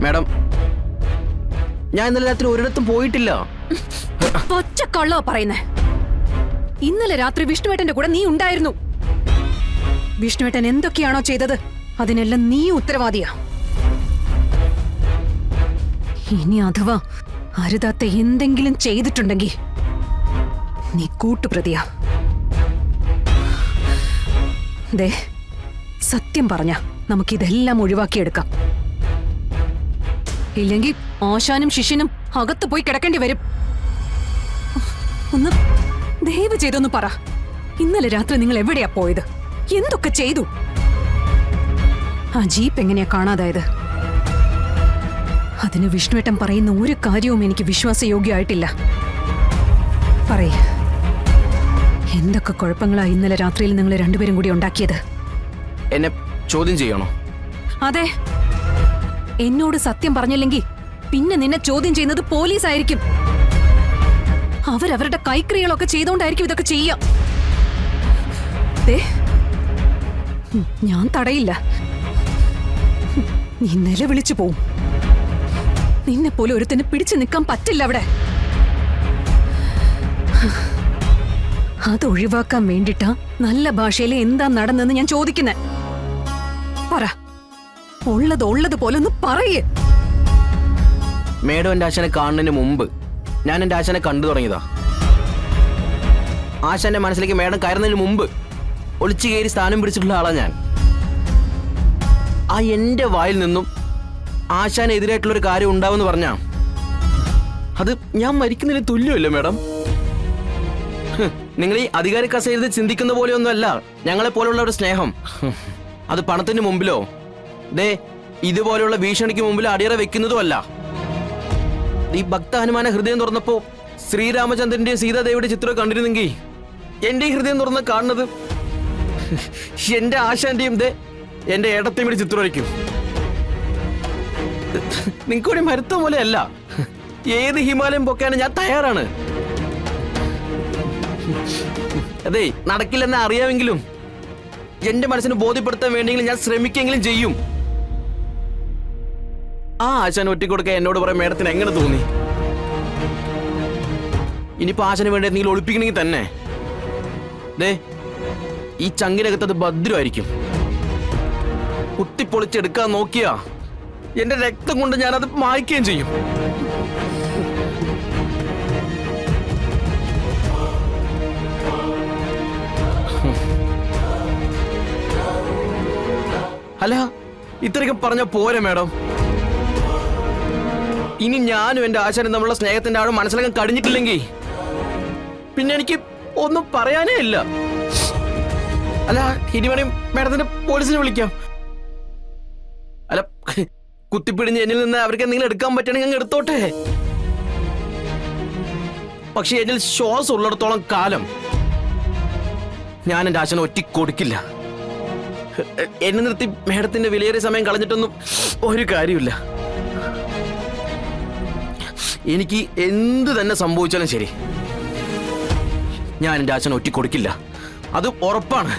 Madam, ഞാൻ ഇന്നലെ രാത്രി ഒരിടത്തും പോയിട്ടില്ല. ഒറ്റക്കള്ളോ പറയുന്നേ? ഇന്നലെ രാത്രി വിഷ്ണുവേട്ടന്റെ കൂടെ നീ ഉണ്ടായിരുന്നു. വിഷ്ണുവേട്ടൻ എന്തൊക്കെയാണോ ചെയ്തത് അതിനെല്ലാം നീ ഉത്തരവാദിയാ. ഇനി അഥവാ അരുതാത്ത എന്തെങ്കിലും ചെയ്തിട്ടുണ്ടെങ്കിൽ നീ കൂട്ടുപ്രതിയാ. ദേ, സത്യം പറഞ്ഞ നമുക്കിതെല്ലാം ഒഴിവാക്കിയെടുക്കാം. ഇല്ലെങ്കിൽ ആശാനും ശിഷ്യനും അകത്ത് പോയി കിടക്കേണ്ടി വരും. ഒന്ന് ദയവ് ചെയ്തൊന്ന് പറ, ഇന്നലെ രാത്രി നിങ്ങൾ എവിടെയാ പോയത്? എന്തൊക്കെ ചെയ്തു? ആ ജീപ്പ് എങ്ങനെയാ കാണാതായത്? അതിന് വിഷ്ണുവേട്ടൻ പറയുന്ന ഒരു കാര്യവും എനിക്ക് വിശ്വാസയോഗ്യമായിട്ടില്ല. പറയ്, എന്തൊക്കെ കുഴപ്പങ്ങളാ ഇന്നലെ രാത്രിയിൽ നിങ്ങൾ രണ്ടുപേരും കൂടി ഉണ്ടാക്കിയത്? എന്നെ ചോദ്യം ചെയ്യണോ? അതെ, എന്നോട് സത്യം പറഞ്ഞില്ലെങ്കിൽ പിന്നെ നിന്നെ ചോദ്യം ചെയ്യുന്നത് പോലീസായിരിക്കും. അവരവരുടെ കൈക്രിയകളൊക്കെ ചെയ്തോണ്ടായിരിക്കും ഇതൊക്കെ ചെയ്യാം. ഞാൻ തടയില്ല. നീ നിലവിളിച്ചു പോവും. നിന്നെ പോലെ ഒരുത്തന്നെ പിടിച്ചു നിൽക്കാൻ പറ്റില്ല അവിടെ. അതൊഴിവാക്കാൻ വേണ്ടിട്ടാ നല്ല ഭാഷയിൽ എന്താ നടന്നെന്ന് ഞാൻ ചോദിക്കുന്നെ. പറ, ഉള്ളത് പോലെ ഒന്ന് പറയേ. മേഡം എന്റെ ആശാനെ കാണുന്നതിന് മുമ്പ് ഞാൻ എന്റെ ആശാനെ കണ്ടു തുടങ്ങിയതാ. ആശാന്റെ മനസ്സിലേക്ക് മേഡം കയറുന്നതിന് മുമ്പ് ഒളിച്ചു കയറി സ്ഥാനം പിടിച്ചിട്ടുള്ള ആളാ ഞാൻ. ആ എന്റെ വായിൽ നിന്നും ആശാനെതിരായിട്ടുള്ളൊരു കാര്യം ഉണ്ടാവുമെന്ന് പറഞ്ഞാ അത് ഞാൻ മരിക്കുന്നതിന് തുല്യമല്ലേ മേഡം? നിങ്ങൾ ഈ അധികാര കസേരയിൽ ചിന്തിക്കുന്ന പോലെയൊന്നുമല്ല ഞങ്ങളെ പോലുള്ള ഒരു സ്നേഹം. അത് പണത്തിന് മുമ്പിലോ ദേ ഇതുപോലെയുള്ള ഭീഷണിക്ക് മുമ്പിൽ അടിയറ വെക്കുന്നതുമല്ല. ഈ ഭക്ത ഹനുമാന ഹൃദയം തുറന്നപ്പോ ശ്രീരാമചന്ദ്രന്റെ സീതാദേവിയുടെ ചിത്രം കണ്ടിരുന്നെങ്കിൽ എന്റെ ഹൃദയം തുറന്ന് കാണുന്നത് എന്റെ ആശാന്റെയും എന്റെ ഏട്ടത്തെയും ചിത്രമായിരിക്കും. നിങ്ങൾക്കൂടി മരുത്ത പോലെയല്ല. ഏത് ഹിമാലയം പൊക്കാനും ഞാൻ തയ്യാറാണ്. അതെ, നടക്കില്ലെന്ന് അറിയാമെങ്കിലും എന്റെ മനസ്സിന് ബോധ്യപ്പെടുത്താൻ വേണ്ടിയെങ്കിലും ഞാൻ ശ്രമിക്കെങ്കിലും ചെയ്യും. ആ ആശാൻ ഒറ്റിക്കൊടുക്കാൻ എന്നോട് പറയാൻ മേഡത്തിന് എങ്ങനെ തോന്നി? ഇനിയിപ്പോ ആശാന് വേണ്ടി എന്തെങ്കിലും ഒളിപ്പിക്കണമെങ്കിൽ തന്നെ ഈ ചങ്കിനകത്ത് അത് ഭദ്രമായിരിക്കും. കുത്തിപ്പൊളിച്ചെടുക്കാൻ നോക്കിയാ എന്റെ രക്തം കൊണ്ട് ഞാനത് മായ്ക്കുകയും ചെയ്യും. അല്ല, ഇത്രയൊക്കെ പറഞ്ഞ പോരെ മേഡം? ഇനി ഞാനും എന്റെ ആശാനും തമ്മിലുള്ള സ്നേഹത്തിന്റെ ആഴം മനസ്സിലാക്കാൻ കഴിഞ്ഞിട്ടില്ലെങ്കിൽ പിന്നെ എനിക്ക് ഒന്നും പറയാനേ ഇല്ല. അല്ല, ഇനി വേണേ മേഡത്തിന്റെ പോലീസിനെ വിളിക്കാം. അല്ല, കുത്തിപ്പിടിഞ്ഞ് എന്നിൽ നിന്ന് അവർക്ക് എന്തെങ്കിലും എടുക്കാൻ പറ്റണമെങ്കിൽ അങ്ങ് എടുത്തോട്ടെ. പക്ഷെ എന്നിൽ ശ്വാസം ഉള്ളിടത്തോളം കാലം ഞാൻ എന്റെ ആശാനെ ഒറ്റിക്കൊടുക്കില്ല. എന്നെ നിർത്തി മേഡത്തിന്റെ വിലയേറിയ സമയം കളഞ്ഞിട്ടൊന്നും ഒരു കാര്യമില്ല. എനിക്ക് എന്ത് തന്നെ സംഭവിച്ചാലും ശരി, ഞാൻ എന്റെ ആശാനെ ഒറ്റിക്കൊടുക്കില്ല. അത് ഉറപ്പാണ്.